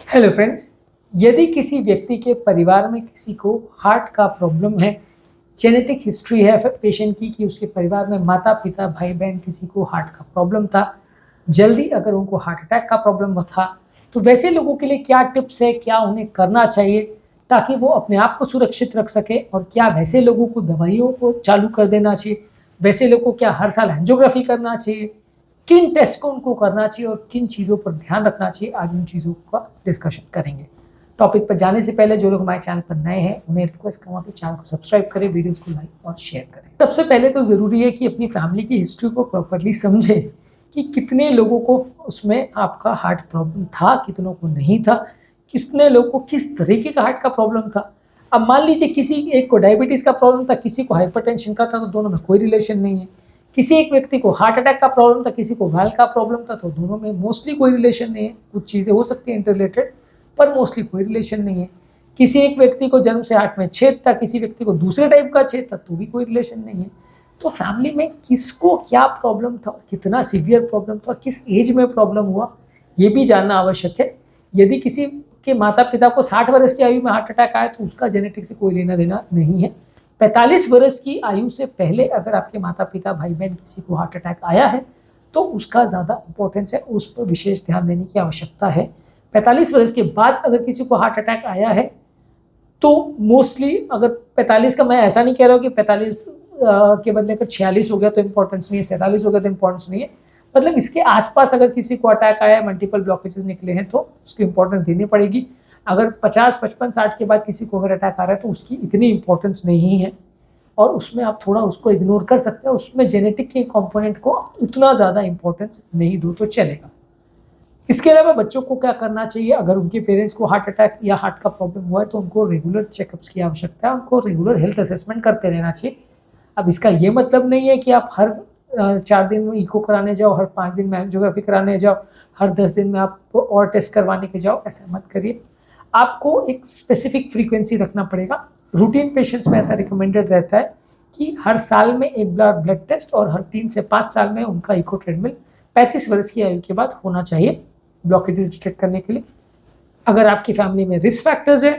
Hello friends, यदि किसी व्यक्ति के परिवार में किसी को हार्ट का प्रॉब्लम है, जेनेटिक हिस्ट्री है फिर पेशेंट की कि उसके परिवार में माता पिता भाई बहन किसी को हार्ट का प्रॉब्लम था, जल्दी अगर उनको हार्ट अटैक का प्रॉब्लम था, तो वैसे लोगों के लिए क्या टिप्स है, क्या उन्हें करना चाहिए ताकि वो अपने आप को सुरक्षित रख सके, और क्या वैसे लोगों को दवाइयों को चालू कर देना चाहिए, वैसे लोगों को क्या हर साल एंजियोग्राफी करना चाहिए, किन टेस्ट को उनको करना चाहिए और किन चीज़ों पर ध्यान रखना चाहिए, आज उन चीज़ों का डिस्कशन करेंगे। टॉपिक पर जाने से पहले जो लोग हमारे चैनल पर नए हैं उन्हें रिक्वेस्ट करूँगा कि चैनल को सब्सक्राइब करें, वीडियोस को लाइक और शेयर करें। सबसे पहले तो ज़रूरी है कि अपनी फैमिली की हिस्ट्री को प्रॉपरली समझें कि कितने लोगों को उसमें आपका हार्ट प्रॉब्लम था, कितनों को नहीं था, कितने लोगों को किस तरीके का हार्ट का प्रॉब्लम था। अब मान लीजिए किसी एक को डायबिटीज़ का प्रॉब्लम था, किसी को हाइपरटेंशन का था, तो दोनों में कोई रिलेशन नहीं है। किसी एक व्यक्ति को हार्ट अटैक का प्रॉब्लम था, किसी को वाल्व का प्रॉब्लम था, तो दोनों में मोस्टली कोई रिलेशन नहीं है। कुछ चीज़ें हो सकती हैं इंटररिलेटेड, पर मोस्टली कोई रिलेशन नहीं है। किसी एक व्यक्ति को जन्म से हार्ट में छेद था, किसी व्यक्ति को दूसरे टाइप का छेद था, तो भी कोई रिलेशन नहीं है। तो फैमिली में किसको क्या प्रॉब्लम था, कितना सीवियर प्रॉब्लम था, किस एज में प्रॉब्लम हुआ, ये भी जानना आवश्यक है। यदि किसी के माता पिता को 60 वर्ष की आयु में हार्ट अटैक आया तो उसका जेनेटिक से कोई लेना देना नहीं है। 45 वर्ष की आयु से पहले अगर आपके माता पिता भाई बहन किसी को हार्ट अटैक आया है तो उसका ज़्यादा इंपॉर्टेंस है, उस पर विशेष ध्यान देने की आवश्यकता है। 45 वर्ष के बाद अगर किसी को हार्ट अटैक आया है तो मोस्टली, अगर 45 का, मैं ऐसा नहीं कह रहा हूँ कि 45 के बदले अगर 46 हो गया तो इंपॉर्टेंस नहीं है, 47 हो गया तो इंपॉर्टेंस नहीं है, मतलब इसके आसपास अगर किसी को अटैक आया है, मल्टीपल ब्लॉकेजेस निकले हैं, तो उसकी इंपॉर्टेंस देनी पड़ेगी। अगर 50, 55, 60 के बाद किसी को अगर अटैक आ रहा है तो उसकी इतनी इंपॉर्टेंस नहीं है और उसमें आप थोड़ा उसको इग्नोर कर सकते हैं, उसमें जेनेटिक के कंपोनेंट को उतना ज़्यादा इंपॉर्टेंस नहीं दो तो चलेगा। इसके अलावा बच्चों को क्या करना चाहिए, अगर उनके पेरेंट्स को हार्ट अटैक या हार्ट का प्रॉब्लम हुआ है तो उनको रेगुलर चेकअप्स की आवश्यकता है, उनको रेगुलर हेल्थ असेसमेंट करते रहना चाहिए। अब इसका ये मतलब नहीं है कि आप हर 4 दिन में इको कराने जाओ, हर 5 दिन में एंजियोग्राफी कराने जाओ, हर 10 दिन में आप और टेस्ट करवाने के जाओ, ऐसा मत करिए। आपको एक स्पेसिफिक फ्रीक्वेंसी रखना पड़ेगा। रूटीन पेशेंट्स में ऐसा रिकमेंडेड रहता है कि हर साल में एक बार ब्लड टेस्ट और हर 3 से 5 साल में उनका इको ट्रेडमिल 35 वर्ष की आयु के बाद होना चाहिए ब्लॉकेजेस डिटेक्ट करने के लिए। अगर आपकी फैमिली में रिस्क फैक्टर्स है,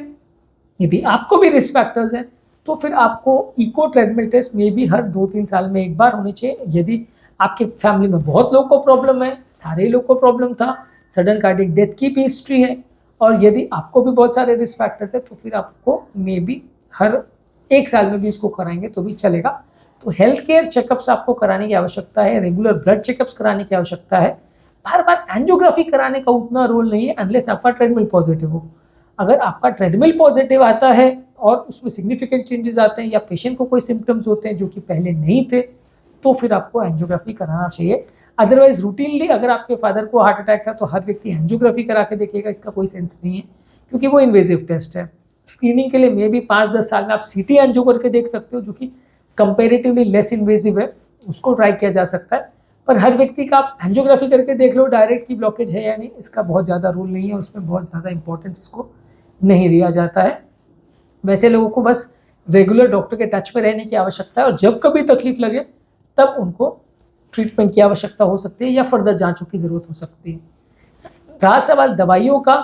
यदि आपको भी रिस्क फैक्टर्स हैं, तो फिर आपको इको ट्रेडमिल टेस्ट में भी हर 2-3 साल में एक बार होने चाहिए। यदि आपके फैमिली में बहुत लोगों को प्रॉब्लम है, सारे लोग को प्रॉब्लम था, सडन कार्डियक डेथ की भी हिस्ट्री है, और यदि आपको भी बहुत सारे रिस्क फैक्टर्स है, तो फिर आपको मे बी हर 1 साल में भी इसको कराएंगे तो भी चलेगा। तो हेल्थ केयर चेकअप्स आपको कराने की आवश्यकता है, रेगुलर ब्लड चेकअप्स कराने की आवश्यकता है। बार बार एंजियोग्राफी कराने का उतना रोल नहीं है अनलेस आपका ट्रेडमिल पॉजिटिव हो। अगर आपका ट्रेडमिल पॉजिटिव आता है और उसमें सिग्निफिकेंट चेंजेस आते हैं या पेशेंट को कोई सिम्टम्स होते हैं जो कि पहले नहीं थे, तो फिर आपको एंजियोग्राफी कराना चाहिए। अदरवाइज रूटीनली अगर आपके फादर को हार्ट अटैक था तो हर व्यक्ति एंजियोग्राफी करा के देखेगा, इसका कोई सेंस नहीं है क्योंकि वो इन्वेजिव टेस्ट है। स्क्रीनिंग के लिए मे बी 5-10 साल में आप सीटी एंजियो करके देख सकते हो, जो कि कंपेरेटिवली लेस इन्वेजिव है, उसको ट्राई किया जा सकता है। पर हर व्यक्ति का आप एंजियोग्राफी करके देख लो डायरेक्ट की ब्लॉकेज है या नहीं, इसका बहुत ज़्यादा रोल नहीं है, उसमें बहुत ज़्यादा इंपॉर्टेंस इसको नहीं दिया जाता है। वैसे लोगों को बस रेगुलर डॉक्टर के टच में रहने की आवश्यकता है और जब कभी तकलीफ लगे तब उनको ट्रीटमेंट की आवश्यकता हो सकती है या फर्दर जांचों की ज़रूरत हो सकती है। रहा सवाल दवाइयों का,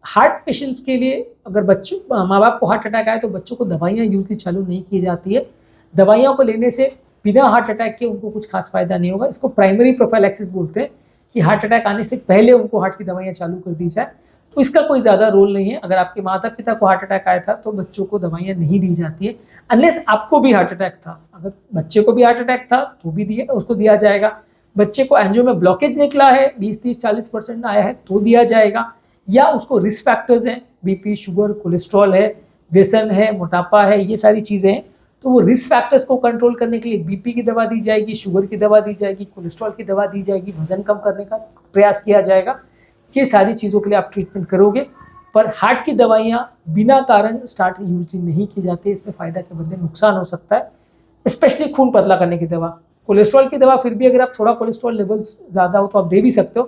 हार्ट पेशेंट्स के लिए अगर बच्चों माँ बाप को हार्ट अटैक आए तो बच्चों को दवाइयाँ यूजली चालू नहीं की जाती है। दवाइयों को लेने से बिना हार्ट अटैक के उनको कुछ खास फायदा नहीं होगा। इसको प्राइमरी प्रोफाइलैक्सिस बोलते हैं कि हार्ट अटैक आने से पहले उनको हार्ट की दवाइयाँ चालू कर दी जाए, तो इसका कोई ज़्यादा रोल नहीं है। अगर आपके माता पिता को हार्ट अटैक आया था तो बच्चों को दवाइयाँ नहीं दी जाती है अनलेस आपको भी हार्ट अटैक था। अगर बच्चे को भी हार्ट अटैक था तो भी उसको दिया जाएगा। बच्चे को एंजियो में ब्लॉकेज निकला है 20-30-40% आया है तो दिया जाएगा, या उसको रिस्क फैक्टर्स हैं, बीपी, शुगर, कोलेस्ट्रॉल है, व्यसन है, मोटापा है, ये सारी चीज़ें हैं, तो वो रिस्क फैक्टर्स को कंट्रोल करने के लिए बीपी की दवा दी जाएगी, शुगर की दवा दी जाएगी, कोलेस्ट्रॉल की दवा दी जाएगी, वजन कम करने का प्रयास किया जाएगा। ये सारी चीज़ों के लिए आप ट्रीटमेंट करोगे। पर हार्ट की दवाइयाँ बिना कारण स्टार्ट यूजली नहीं की जाती, इसमें फ़ायदा के बदले नुकसान हो सकता है, स्पेशली खून पतला करने की दवा। कोलेस्ट्रॉल की दवा फिर भी अगर आप थोड़ा कोलेस्ट्रॉल लेवल्स ज़्यादा हो तो आप दे भी सकते हो,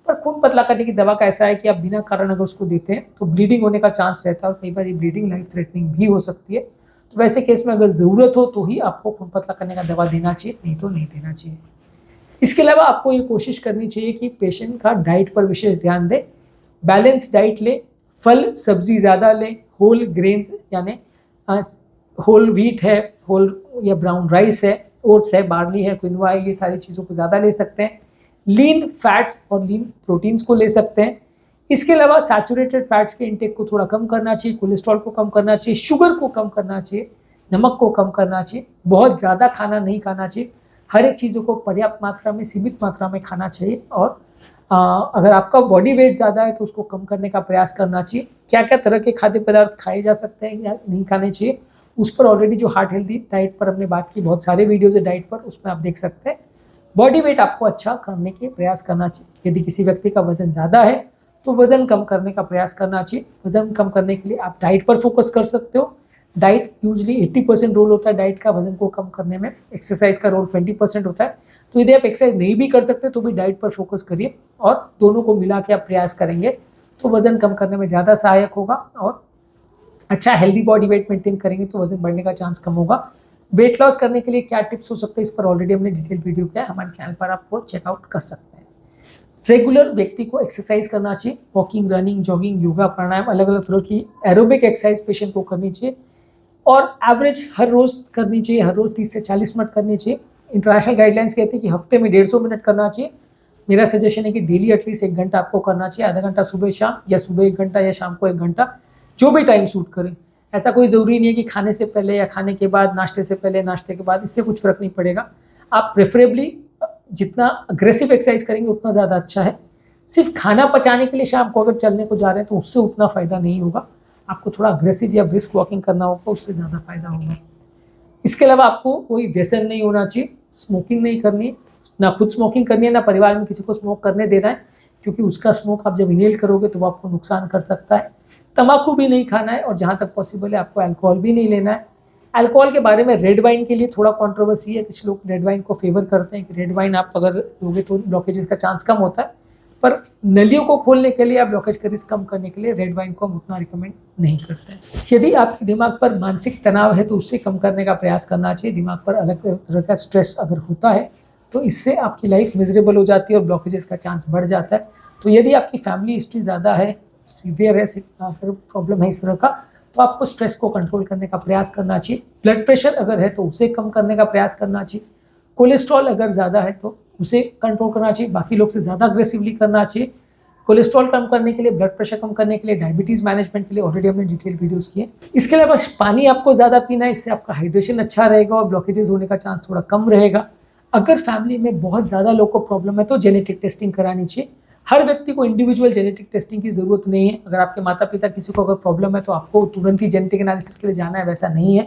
पर खून पतला करने की दवा का ऐसा है कि आप बिना कारण अगर उसको देते हैं तो ब्लीडिंग होने का चांस रहता है और कई बार ये ब्लीडिंग लाइफ थ्रेटनिंग भी हो सकती है। तो वैसे केस में अगर ज़रूरत हो तो ही आपको खून पतला करने का दवा देना चाहिए, नहीं तो नहीं देना चाहिए। इसके अलावा आपको ये कोशिश करनी चाहिए कि पेशेंट का डाइट पर विशेष ध्यान दें, बैलेंस डाइट ले, फल सब्जी ज़्यादा लें, होल ग्रेन्स यानी होल व्हीट है, होल या ब्राउन राइस है, ओट्स है, बार्ली है, क्विनोआ है, ये सारी चीज़ों को ज़्यादा ले सकते हैं। लीन फैट्स और लीन प्रोटीन्स को ले सकते हैं। इसके अलावा सैचुरेटेड फैट्स के इंटेक को थोड़ा कम करना चाहिए, कोलेस्ट्रॉल को कम करना चाहिए, शुगर को कम करना चाहिए, नमक को कम करना चाहिए, बहुत ज़्यादा खाना नहीं खाना चाहिए, हर एक चीज़ों को पर्याप्त मात्रा में, सीमित मात्रा में खाना चाहिए। और अगर आपका बॉडी वेट ज़्यादा है तो उसको कम करने का प्रयास करना चाहिए। क्या क्या तरह के खाद्य पदार्थ खाए जा सकते हैं या नहीं खाने चाहिए, उस पर ऑलरेडी जो हार्ट हेल्दी डाइट पर हमने बात की, बहुत सारे वीडियोज़ है डाइट पर, उसमें आप देख सकते हैं। बॉडी वेट आपको अच्छा करने के प्रयास करना चाहिए। यदि किसी व्यक्ति का वजन ज़्यादा है तो वजन कम करने का प्रयास करना चाहिए। वजन कम करने के लिए आप डाइट पर फोकस कर सकते हो। डाइट यूजली 80% रोल होता है डाइट का वजन को कम करने में, एक्सरसाइज का रोल 20% होता है। तो यदि आप एक्सरसाइज नहीं भी कर सकते तो भी डाइट पर फोकस करिए और दोनों को मिला के आप प्रयास करेंगे तो वजन कम करने में ज़्यादा सहायक होगा और अच्छा हेल्दी बॉडी वेट मेंटेन करेंगे तो वजन बढ़ने का चांस कम होगा। वेट लॉस करने के लिए क्या टिप्स हो सकते हैं, इस पर ऑलरेडी हमने डिटेल वीडियो किया है, हमारे चैनल पर आप वो चेकआउट कर सकते हैं। रेगुलर व्यक्ति को एक्सरसाइज करना चाहिए, वॉकिंग, रनिंग, जॉगिंग, योगा, प्राणायाम, अलग अलग तरह की एरोबिक एक्सरसाइज पेशेंट को करनी चाहिए और एवरेज हर रोज करनी चाहिए, हर रोज 30 से 40 मिनट करनी चाहिए। इंटरनेशनल गाइडलाइंस कहती है कि हफ्ते में 150 मिनट करना चाहिए। मेरा सजेशन है कि डेली एटलीस्ट 1 घंटा आपको करना चाहिए, आधा घंटा सुबह शाम, या सुबह 1 घंटा या शाम को 1 घंटा, जो भी टाइम सूट करे। ऐसा कोई ज़रूरी नहीं है कि खाने से पहले या खाने के बाद, नाश्ते से पहले, नाश्ते के बाद, इससे कुछ फ़र्क नहीं पड़ेगा। आप प्रेफरेबली जितना अग्रेसिव एक्सरसाइज करेंगे उतना ज़्यादा अच्छा है। सिर्फ खाना पचाने के लिए शाम को अगर चलने को जा रहे हैं तो उससे उतना फ़ायदा नहीं होगा, आपको थोड़ा अग्रेसिव या ब्रिस्क वॉकिंग करना होगा, उससे ज़्यादा फायदा होगा। इसके अलावा आपको कोई व्यसन नहीं होना चाहिए, स्मोकिंग नहीं करनी है, ना खुद स्मोकिंग करनी है, ना परिवार में किसी को स्मोक करने देना है, क्योंकि उसका स्मोक आप जब इनहेल करोगे तो वो आपको नुकसान कर सकता है। तम्बाकू भी नहीं खाना है और जहाँ तक पॉसिबल है आपको अल्कोहल भी नहीं लेना है। अल्कोहल के बारे में रेड वाइन के लिए थोड़ा कंट्रोवर्सी है, कुछ लोग रेड वाइन को फेवर करते हैं कि रेड वाइन आप अगर लोगे तो ब्लॉकेजेस का चांस कम होता है, पर नलियों को खोलने के लिए या ब्लॉकेज का रिस्क कम करने के लिए रेड वाइन को हम उतना रिकमेंड नहीं करते हैं। यदि आपके दिमाग पर मानसिक तनाव है तो उससे कम करने का प्रयास करना चाहिए। दिमाग पर अलग तरह का स्ट्रेस अगर होता है तो इससे आपकी लाइफ मिजरेबल हो जाती है और ब्लॉकेजेस का चांस बढ़ जाता है। तो यदि आपकी फैमिली हिस्ट्री ज़्यादा है, सीवियर है, फिर प्रॉब्लम है इस तरह का, तो आपको स्ट्रेस को कंट्रोल करने का प्रयास करना चाहिए। ब्लड प्रेशर अगर है तो उसे कम करने का प्रयास करना चाहिए। कोलेस्ट्रॉल अगर ज़्यादा है तो उसे कंट्रोल करना चाहिए, बाकी लोग से ज़्यादा अग्रेसिवली करना चाहिए। कोलेस्ट्रॉल कम करने के लिए, ब्लड प्रेशर कम करने के लिए, डायबिटीज़ मैनेजमेंट के लिए ऑलरेडी हमने डिटेल वीडियोस किए। इसके अलावा पानी आपको ज़्यादा पीना है, इससे आपका हाइड्रेशन अच्छा रहेगा और ब्लॉकेजेस होने का चांस थोड़ा कम रहेगा। अगर फैमिली में बहुत ज़्यादा लोग को प्रॉब्लम है तो जेनेटिक टेस्टिंग करानी चाहिए। हर व्यक्ति को इंडिविजुअल जेनेटिक टेस्टिंग की ज़रूरत नहीं है। अगर आपके माता पिता किसी को अगर प्रॉब्लम है तो आपको तुरंत ही जेनेटिक एनालिसिस के लिए जाना है, वैसा नहीं है,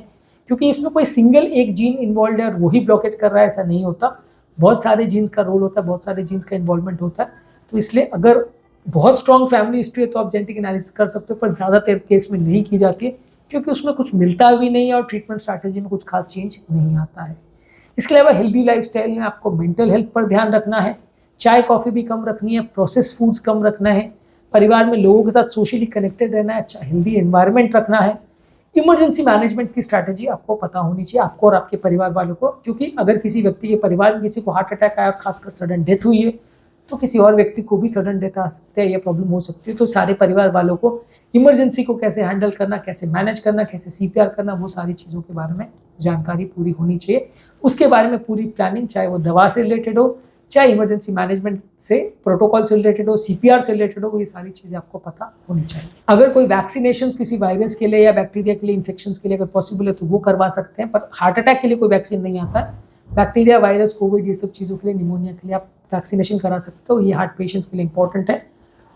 क्योंकि इसमें कोई सिंगल एक जीन इन्वॉल्व है और वही ब्लॉकेज कर रहा है, ऐसा नहीं होता। बहुत सारे जीन्स का रोल होता है, बहुत सारे जीन्स का इन्वॉल्वमेंट होता है। तो इसलिए अगर बहुत स्ट्रॉन्ग फैमिली हिस्ट्री है तो आप जेनेटिक एनालिसिस कर सकते हो, पर ज़्यादातर केस में नहीं की जाती है क्योंकि उसमें कुछ मिलता भी नहीं है और ट्रीटमेंट स्ट्रैटेजी में कुछ खास चेंज नहीं आता है। इसके अलावा हेल्दी लाइफस्टाइल में आपको मेंटल हेल्थ पर ध्यान रखना है, चाय कॉफ़ी भी कम रखनी है, प्रोसेस फूड्स कम रखना है, परिवार में लोगों के साथ सोशली कनेक्टेड रहना है, अच्छा हेल्दी एनवायरनमेंट रखना है। इमरजेंसी मैनेजमेंट की स्ट्रैटेजी आपको पता होनी चाहिए, आपको और आपके परिवार वालों को, क्योंकि अगर किसी व्यक्ति के परिवार में किसी को हार्ट अटैक आया और खासकर सडन डेथ हुई है तो किसी और व्यक्ति को भी सडन डेथ आ सकते हैं, ये प्रॉब्लम हो सकती है। तो सारे परिवार वालों को इमरजेंसी को कैसे हैंडल करना, कैसे मैनेज करना, कैसे CPR करना, वो सारी चीज़ों के बारे में जानकारी पूरी होनी चाहिए। उसके बारे में पूरी प्लानिंग, चाहे वो दवा से रिलेटेड हो, चाहे इमरजेंसी मैनेजमेंट से प्रोटोकॉल से रिलेटेड हो, CPR से रिलेटेड हो, ये सारी चीज़ें आपको पता होनी चाहिए। अगर कोई वैक्सीनेशन किसी वायरस के लिए या बैक्टीरिया के लिए, इन्फेक्शन के लिए अगर पॉसिबल है तो वो करवा सकते हैं, पर हार्ट अटैक के लिए कोई वैक्सीन नहीं आता है। बैक्टीरिया, वायरस, कोविड, ये सब चीज़ों के लिए, निमोनिया के लिए आप वैक्सीनेशन करा सकते हो, ये हार्ट पेशेंट्स के लिए इंपॉर्टेंट है।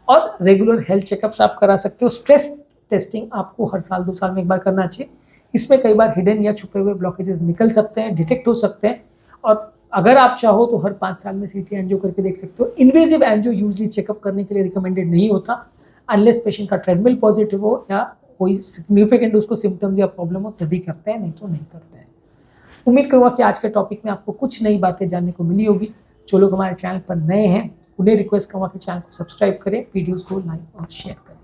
और रेगुलर हेल्थ चेकअप्स आप करा सकते हो। स्ट्रेस टेस्टिंग आपको हर साल 2 साल में एक बार करना चाहिए। इसमें कई बार हिडन या छुपे हुए ब्लॉकेजेस निकल सकते हैं, डिटेक्ट हो सकते हैं, और अगर आप चाहो तो हर 5 साल में CT एंजियो करके देख सकते हो। इन्वेजिव एंजियो यूजली चेकअप करने के लिए रिकमेंडेड नहीं होता, अनलेस पेशेंट का ट्रेडमिल पॉजिटिव हो या कोई सिग्निफिकेंट उसको सिम्टम्स या प्रॉब्लम हो, तभी करते हैं, नहीं तो नहीं करते हैं। उम्मीद करूँगा कि आज के टॉपिक में आपको कुछ नई बातें जानने को मिली होगी। जो लोग हमारे चैनल पर नए हैं उन्हें रिक्वेस्ट करूँगा कि चैनल को सब्सक्राइब करें, वीडियोज़ को लाइक और शेयर करें।